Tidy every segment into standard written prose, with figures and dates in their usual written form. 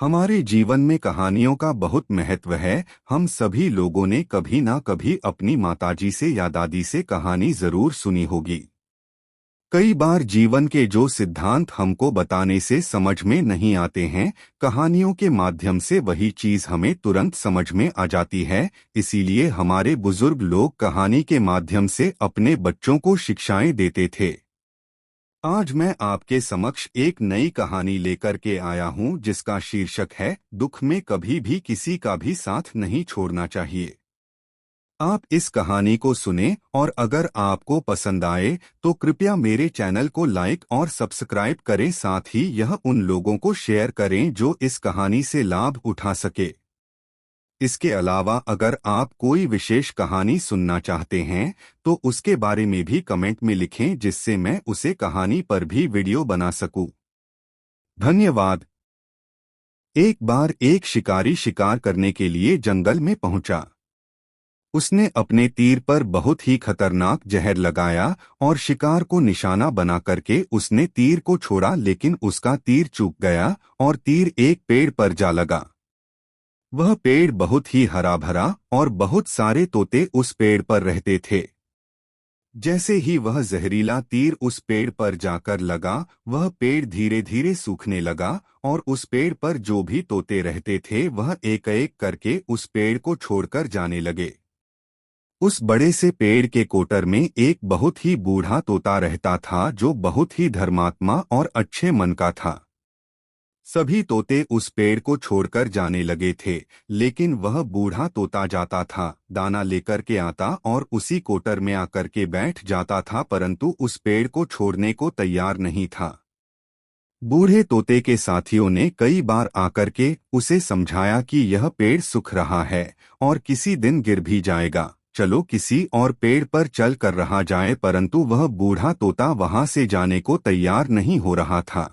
हमारे जीवन में कहानियों का बहुत महत्व है। हम सभी लोगों ने कभी ना कभी अपनी माताजी से या दादी से कहानी जरूर सुनी होगी। कई बार जीवन के जो सिद्धांत हमको बताने से समझ में नहीं आते हैं, कहानियों के माध्यम से वही चीज हमें तुरंत समझ में आ जाती है। इसीलिए हमारे बुजुर्ग लोग कहानी के माध्यम से अपने बच्चों को शिक्षाएं देते थे। आज मैं आपके समक्ष एक नई कहानी लेकर के आया हूं जिसका शीर्षक है दुख में कभी भी किसी का भी साथ नहीं छोड़ना चाहिए। आप इस कहानी को सुने और अगर आपको पसंद आए तो कृपया मेरे चैनल को लाइक और सब्सक्राइब करें, साथ ही यह उन लोगों को शेयर करें जो इस कहानी से लाभ उठा सके। इसके अलावा अगर आप कोई विशेष कहानी सुनना चाहते हैं तो उसके बारे में भी कमेंट में लिखें जिससे मैं उसे कहानी पर भी वीडियो बना सकूं। धन्यवाद। एक बार एक शिकारी शिकार करने के लिए जंगल में पहुंचा। उसने अपने तीर पर बहुत ही खतरनाक जहर लगाया और शिकार को निशाना बना करके उसने तीर को छोड़ा, लेकिन उसका तीर चूक गया और तीर एक पेड़ पर जा लगा। वह पेड़ बहुत ही हरा भरा और बहुत सारे तोते उस पेड़ पर रहते थे। जैसे ही वह जहरीला तीर उस पेड़ पर जाकर लगा, वह पेड़ धीरे धीरे सूखने लगा और उस पेड़ पर जो भी तोते रहते थे वह एक एक करके उस पेड़ को छोड़कर जाने लगे। उस बड़े से पेड़ के कोटर में एक बहुत ही बूढ़ा तोता रहता था जो बहुत ही धर्मात्मा और अच्छे मन का था। सभी तोते उस पेड़ को छोड़कर जाने लगे थे, लेकिन वह बूढ़ा तोता जाता था, दाना लेकर के आता और उसी कोटर में आकर के बैठ जाता था, परंतु उस पेड़ को छोड़ने को तैयार नहीं था। बूढ़े तोते के साथियों ने कई बार आकर के उसे समझाया कि यह पेड़ सूख रहा है और किसी दिन गिर भी जाएगा, चलो किसी और पेड़ पर चल कर रहा जाए, परंतु वह बूढ़ा तोता वहां से जाने को तैयार नहीं हो रहा था।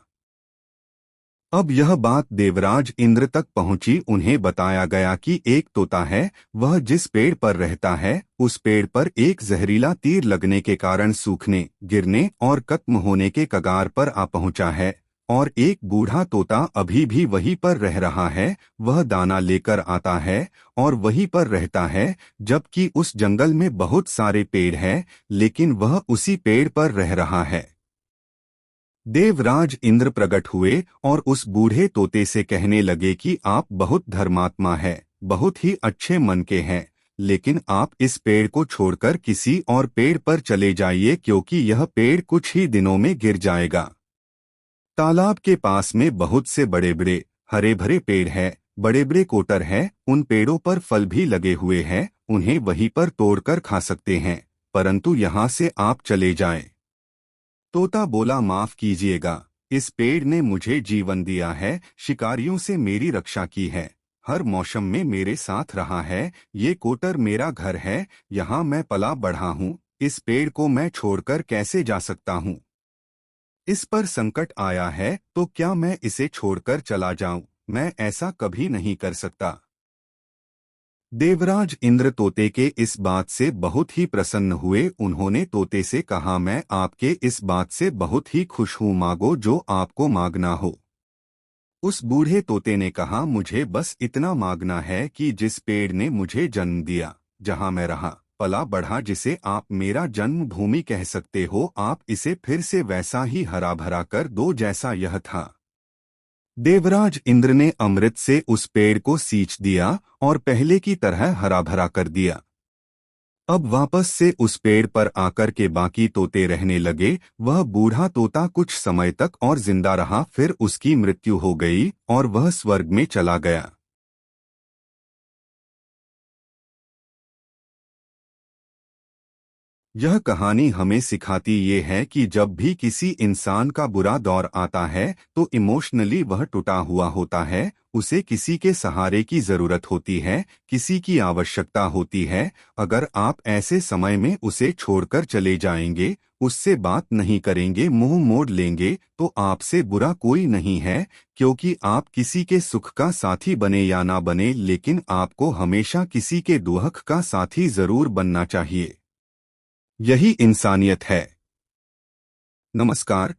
अब यह बात देवराज इंद्र तक पहुंची। उन्हें बताया गया कि एक तोता है, वह जिस पेड़ पर रहता है उस पेड़ पर एक जहरीला तीर लगने के कारण सूखने, गिरने और खत्म होने के कगार पर आ पहुंचा है, और एक बूढ़ा तोता अभी भी वहीं पर रह रहा है। वह दाना लेकर आता है और वहीं पर रहता है, जबकि उस जंगल में बहुत सारे पेड़ हैं, लेकिन वह उसी पेड़ पर रह रहा है। देवराज इंद्र प्रकट हुए और उस बूढ़े तोते से कहने लगे कि आप बहुत धर्मात्मा है, बहुत ही अच्छे मन के हैं, लेकिन आप इस पेड़ को छोड़कर किसी और पेड़ पर चले जाइए, क्योंकि यह पेड़ कुछ ही दिनों में गिर जाएगा। तालाब के पास में बहुत से बड़े बड़े हरे भरे पेड़ हैं, बड़े बड़े कोटर हैं, उन पेड़ों पर फल भी लगे हुए हैं, उन्हें वहीं पर तोड़कर खा सकते हैं, परंतु यहाँ से आप चले जाएं। तोता बोला, माफ कीजिएगा, इस पेड़ ने मुझे जीवन दिया है, शिकारियों से मेरी रक्षा की है, हर मौसम में मेरे साथ रहा है, ये कोटर मेरा घर है, यहाँ मैं पला बढ़ा हूँ, इस पेड़ को मैं छोड़कर कैसे जा सकता हूँ? इस पर संकट आया है तो क्या मैं इसे छोड़कर चला जाऊं? मैं ऐसा कभी नहीं कर सकता। देवराज इंद्र तोते के इस बात से बहुत ही प्रसन्न हुए। उन्होंने तोते से कहा, मैं आपके इस बात से बहुत ही खुश हूँ, मांगो जो आपको मांगना हो। उस बूढ़े तोते ने कहा, मुझे बस इतना मांगना है कि जिस पेड़ ने मुझे जन्म दिया, जहाँ मैं रहा पला बढ़ा, जिसे आप मेरा जन्मभूमि कह सकते हो, आप इसे फिर से वैसा ही हरा भरा कर दो जैसा यह था। देवराज इंद्र ने अमृत से उस पेड़ को सींच दिया और पहले की तरह हरा भरा कर दिया। अब वापस से उस पेड़ पर आकर के बाकी तोते रहने लगे। वह बूढ़ा तोता कुछ समय तक और जिंदा रहा, फिर उसकी मृत्यु हो गई और वह स्वर्ग में चला गया। यह कहानी हमें सिखाती ये है कि जब भी किसी इंसान का बुरा दौर आता है तो इमोशनली वह टूटा हुआ होता है, उसे किसी के सहारे की जरूरत होती है, किसी की आवश्यकता होती है। अगर आप ऐसे समय में उसे छोड़कर चले जाएंगे, उससे बात नहीं करेंगे, मुंह मोड़ लेंगे, तो आपसे बुरा कोई नहीं है, क्योंकि आप किसी के सुख का साथी बने या ना बने, लेकिन आपको हमेशा किसी के दुख का साथी जरूर बनना चाहिए। यही इंसानियत है। नमस्कार।